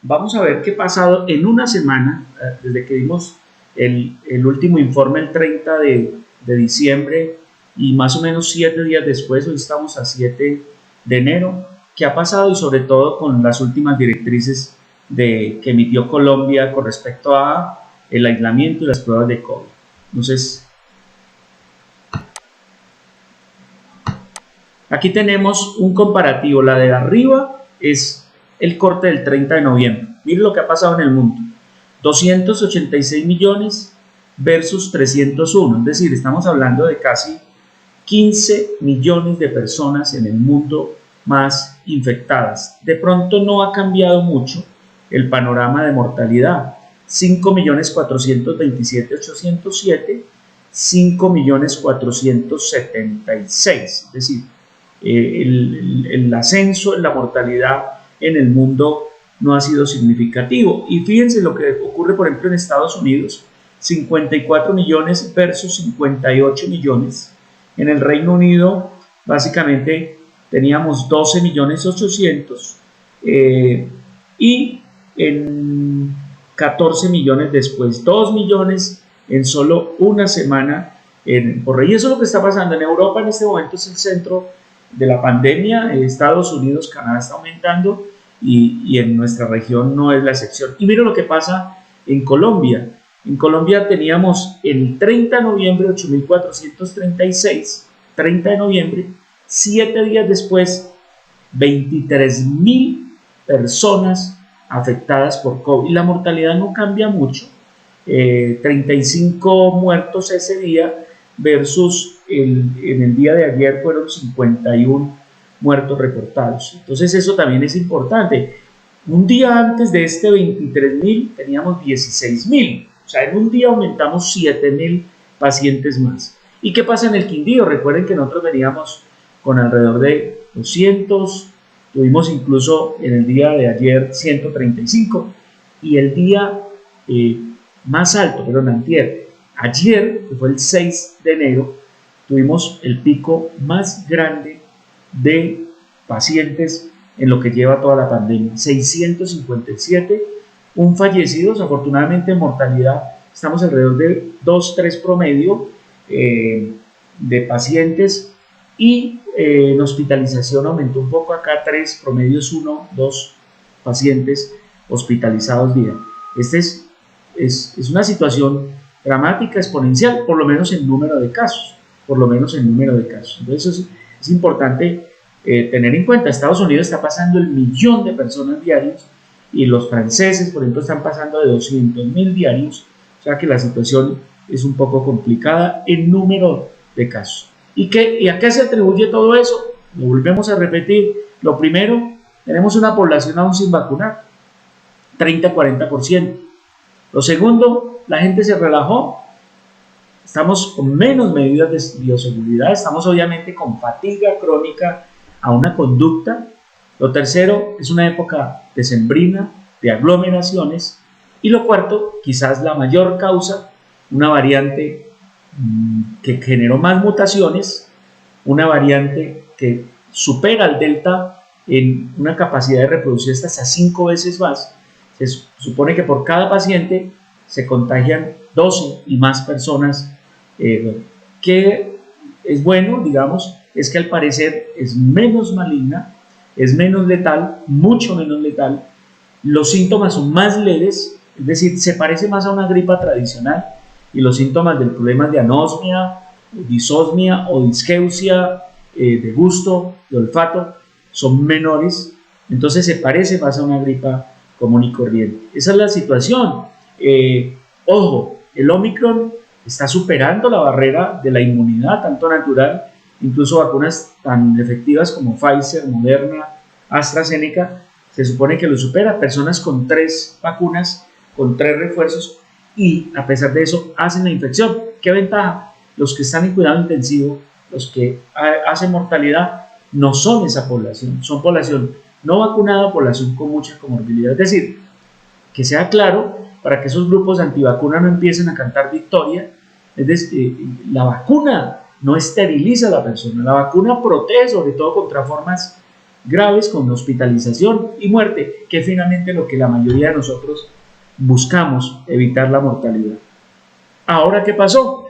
vamos a ver qué ha pasado en una semana, desde que dimos el último informe el 30 de diciembre y más o menos 7 días después, hoy estamos a 7 de enero, qué ha pasado y sobre todo con las últimas directrices que emitió Colombia con respecto a el aislamiento y las pruebas de COVID. Entonces, aquí tenemos un comparativo. La de arriba es el corte del 30 de noviembre. Miren lo que ha pasado en el mundo. 286 millones versus 301. Es decir, estamos hablando de casi 15 millones de personas en el mundo más infectadas. De pronto no ha cambiado mucho el panorama de mortalidad. 5.427.807, 5.476. Es decir, el ascenso en la mortalidad en el mundo no ha sido significativo. Y fíjense lo que ocurre, por ejemplo, en Estados Unidos: 54 millones versus 58 millones. En el Reino Unido, básicamente, teníamos 12 millones 800 y en 14 millones después, 2 millones en solo una semana por ahí. Eso es lo que está pasando en Europa en este momento, es el centro de la pandemia. Estados Unidos, Canadá está aumentando y en nuestra región no es la excepción. Y miren lo que pasa en Colombia. En Colombia teníamos el 30 de noviembre 8.436, 30 de noviembre, 7 días después 23.000 personas afectadas por COVID. Y la mortalidad no cambia mucho, 35 muertos ese día versus en el día de ayer fueron 51 muertos reportados. Entonces eso también es importante. Un día antes de este 23.000 teníamos 16.000. O sea, en un día aumentamos 7.000 pacientes más. ¿Y qué pasa en el Quindío? Recuerden que nosotros veníamos con alrededor de 200, tuvimos incluso en el día de ayer 135, y el día más alto, ayer, que fue el 6 de enero, tuvimos el pico más grande de pacientes en lo que lleva toda la pandemia, 657, un fallecidos. Afortunadamente en mortalidad estamos alrededor de 2-3 promedio de pacientes, y en hospitalización aumentó un poco, acá 3 promedios, 1-2 pacientes hospitalizados día. Es una situación dramática, exponencial, por lo menos en número de casos, Entonces es importante tener en cuenta. Estados Unidos está pasando el 1.000.000 de personas diarios, y los franceses, por ejemplo, están pasando de 200.000 diarios. O sea que la situación es un poco complicada en número de casos. ¿Y a qué se atribuye todo eso? Lo volvemos a repetir. Lo primero, tenemos una población aún sin vacunar, 30-40%. Lo segundo, la gente se relajó, estamos con menos medidas de bioseguridad, estamos obviamente con fatiga crónica a una conducta. Lo tercero, es una época decembrina de aglomeraciones. Y lo cuarto, quizás la mayor causa, una variante que generó más mutaciones, una variante que supera al Delta en una capacidad de reproducirse hasta 5 veces más. Se supone que por cada paciente se contagian 12 y más personas. Que es bueno, digamos, es que al parecer es menos maligna, es menos letal, mucho menos letal. Los síntomas son más leves, es decir, se parece más a una gripa tradicional, y los síntomas del problema de anosmia, disosmia o disgeusia, de gusto, de olfato, son menores. Entonces se parece más a una gripa común y corriente. Esa es la situación. Ojo, el Omicron está superando la barrera de la inmunidad, tanto natural, incluso vacunas tan efectivas como Pfizer, Moderna, AstraZeneca, se supone que lo supera. Personas con 3 vacunas, con 3 refuerzos, y a pesar de eso hacen la infección. ¿Qué ventaja? Los que están en cuidado intensivo, los que hacen mortalidad, no son esa población, son población no vacunada, población con mucha comorbilidad. Es decir, que sea claro, para que esos grupos antivacunas no empiecen a cantar victoria. Es decir, la vacuna no esteriliza a la persona, la vacuna protege sobre todo contra formas graves con hospitalización y muerte, que es finalmente lo que la mayoría de nosotros buscamos, evitar la mortalidad. Ahora, ¿qué pasó?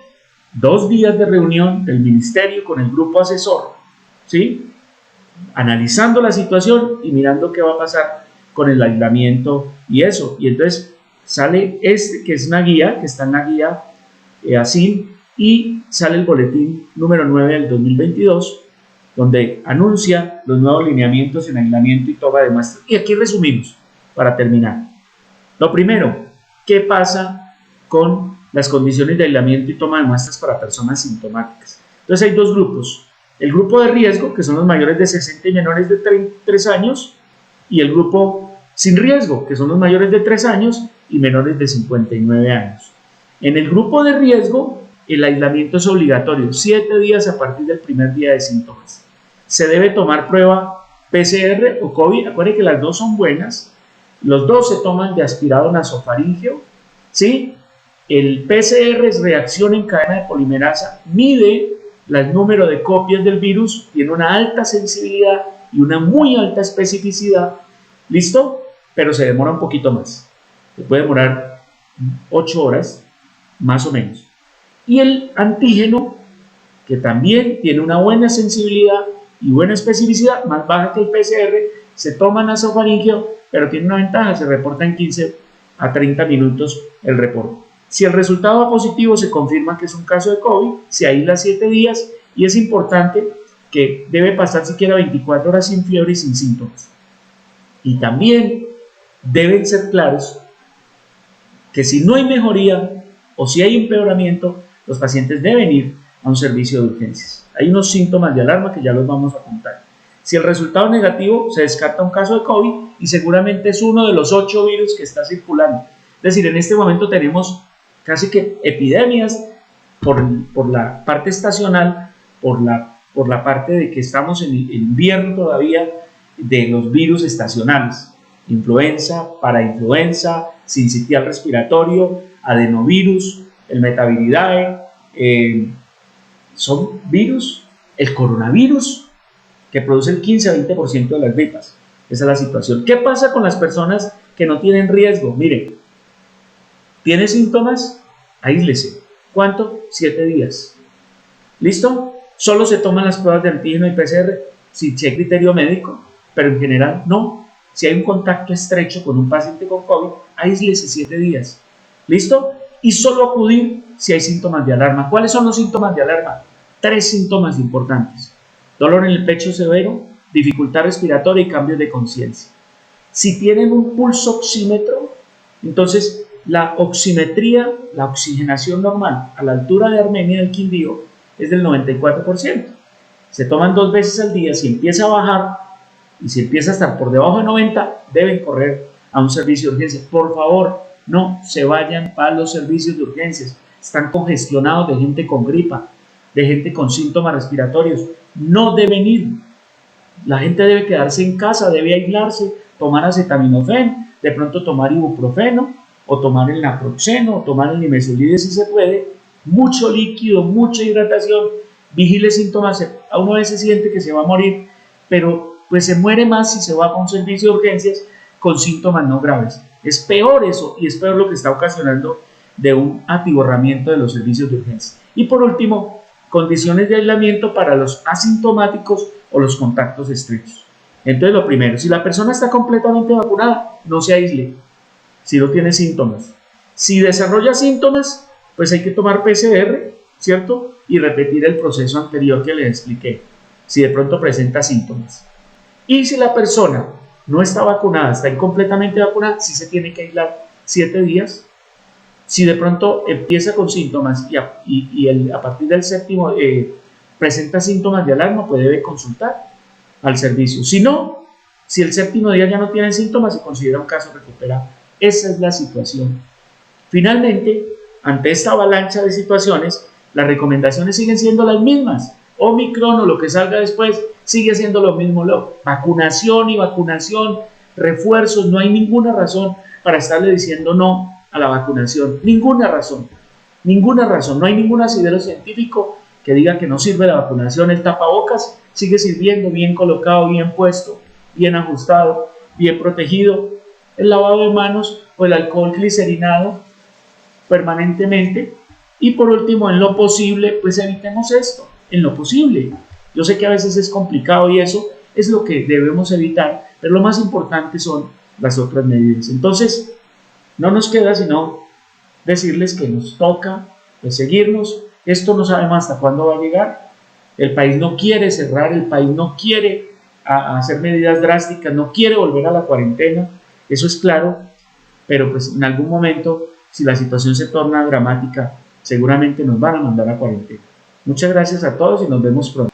2 días de reunión del ministerio con el grupo asesor, ¿sí? Analizando la situación y mirando qué va a pasar con el aislamiento y eso. Y entonces sale este, que es una guía, que está en la guía ASIL, y sale el boletín número 9 del 2022, donde anuncia los nuevos lineamientos en aislamiento y toma de muestras. Y aquí resumimos, para terminar. Lo primero, ¿qué pasa con las condiciones de aislamiento y toma de muestras para personas sintomáticas? Entonces hay 2 grupos. El grupo de riesgo, que son los mayores de 60 y menores de 33 años, y el grupo sin riesgo, que son los mayores de 3 años y menores de 59 años. En el grupo de riesgo, el aislamiento es obligatorio, 7 días a partir del primer día de síntomas. Se debe tomar prueba PCR o COVID. Acuérdense que las 2 son buenas. Los 2 se toman de aspirado nasofaríngeo, ¿sí? El PCR es reacción en cadena de polimerasa, mide el número de copias del virus, tiene una alta sensibilidad y una muy alta especificidad, ¿listo? Pero se demora un poquito más. Se puede demorar 8 horas, más o menos. Y el antígeno, que también tiene una buena sensibilidad y buena especificidad, más baja que el PCR, se toma nasofaríngeo, pero tiene una ventaja, se reporta en 15 a 30 minutos el reporte. Si el resultado es positivo, se confirma que es un caso de COVID, se aísla 7 días y es importante que debe pasar siquiera 24 horas sin fiebre y sin síntomas. Y también deben ser claros que si no hay mejoría o si hay empeoramiento, los pacientes deben ir a un servicio de urgencias. Hay unos síntomas de alarma que ya los vamos a contar. Si el resultado es negativo, se descarta un caso de COVID y seguramente es uno de los 8 virus que está circulando. Es decir, en este momento tenemos casi que epidemias por la parte estacional, por la parte de que estamos en invierno todavía, de los virus estacionales. Influenza, parainfluenza, sincitial respiratorio, adenovirus, el metaviridae, son virus, el coronavirus, que produce el 15 a 20% de las gripas. Esa es la situación. ¿Qué pasa con las personas que no tienen riesgo? Miren, ¿tiene síntomas? Aíslese. ¿Cuánto? 7 días. ¿Listo? Solo se toman las pruebas de antígeno y PCR si hay criterio médico, pero en general no. Si hay un contacto estrecho con un paciente con COVID, aíslese 7 días. ¿Listo? Y solo acudir si hay síntomas de alarma. ¿Cuáles son los síntomas de alarma? 3 síntomas importantes. Dolor en el pecho severo, dificultad respiratoria y cambios de conciencia. Si tienen un pulso oxímetro, entonces la oximetría, la oxigenación normal a la altura de Armenia del Quindío es del 94%. Se toman 2 veces al día. Si empieza a bajar y si empieza a estar por debajo de 90, deben correr a un servicio de urgencias. Por favor, no se vayan a los servicios de urgencias. Están congestionados de gente con gripa, de gente con síntomas respiratorios. No deben ir. La gente debe quedarse en casa, debe aislarse, tomar acetaminofén, de pronto tomar ibuprofeno, o tomar el naproxeno, o tomar el nimesulide si se puede. Mucho líquido, mucha hidratación, vigile síntomas. A uno a veces siente que se va a morir, pero pues se muere más si se va a un servicio de urgencias con síntomas no graves. Es peor eso, y es peor lo que está ocasionando de un atiborramiento de los servicios de urgencia. Y por último, condiciones de aislamiento para los asintomáticos o los contactos estrechos. Entonces, lo primero, si la persona está completamente vacunada, no se aísle si no tiene síntomas. Si desarrolla síntomas, pues hay que tomar PCR, ¿cierto? Y repetir el proceso anterior que les expliqué, si de pronto presenta síntomas. Y si la persona no está vacunada, está incompletamente vacunada, sí se tiene que aislar 7 días. Si de pronto empieza con síntomas y a partir del 7º presenta síntomas de alarma, pues debe consultar al servicio. Si no, si el 7º día ya no tiene síntomas, se considera un caso recuperado. Esa es la situación. Finalmente, ante esta avalancha de situaciones, las recomendaciones siguen siendo las mismas. Omicron o lo que salga después sigue siendo lo mismo. Vacunación y vacunación, refuerzos. No hay ninguna razón para estarle diciendo no a la vacunación. Ninguna razón. Ninguna razón. No hay ningún asidero científico que diga que no sirve la vacunación. El tapabocas sigue sirviendo, bien colocado, bien puesto. bien ajustado, bien protegido, el lavado de manos o el alcohol glicerinado permanentemente. Y por último, en lo posible, pues evitemos esto, en lo posible. Yo sé que a veces es complicado y eso es lo que debemos evitar, pero lo más importante son las otras medidas. Entonces, no nos queda sino decirles que nos toca pues, seguirnos. Esto no sabemos hasta cuándo va a llegar. El país no quiere cerrar, el país no quiere hacer medidas drásticas, no quiere volver a la cuarentena, eso es claro, pero pues en algún momento, si la situación se torna dramática, seguramente nos van a mandar a cuarentena. Muchas gracias a todos y nos vemos pronto.